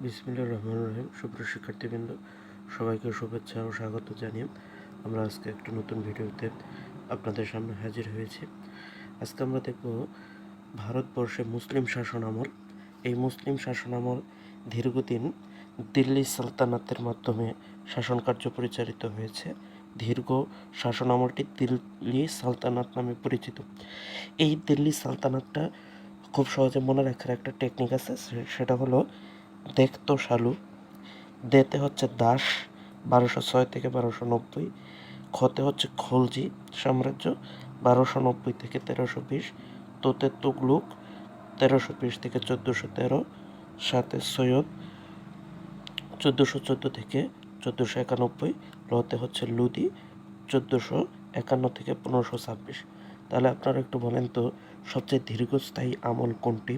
বিসমিল্লাহির রহমানির রহিম। সুপ্রিয় শিক্ষার্থীবৃন্দ, সবাইকে শুভেচ্ছা ও স্বাগত জানিয়ে আমরা আজকে একটা নতুন ভিডিওতে আপনাদের সামনে হাজির হয়েছি। আজকে আমরা দেখব ভারতবর্ষে মুসলিম শাসনামল। এই মুসলিম শাসনামল দীর্ঘদিন দিল্লি সালতানাতের মাধ্যমে শাসন কার্য পরিচালিত হয়েছে। দীর্ঘ শাসনামলটি দিল্লি সালতানাত নামে পরিচিত। এই দিল্লি সালতানাতটা খুব সহজে মনে রাখার একটা টেকনিক আছে, সেটা হলো দেখতো সালু। দেতে হচ্ছে দাস 1206 থেকে 1290, খতে হচ্ছে খলজি সাম্রাজ্য 1290 থেকে 1320, তোতে তুগলুক 1320 থেকে 1413, সাথে সৈয়দ 1414 থেকে 1491, লতে হচ্ছে লুদি 1451 থেকে 1526। তাহলে আপনারা একটু বলেন তো, সবচেয়ে দীর্ঘস্থায়ী আমল কোনটি?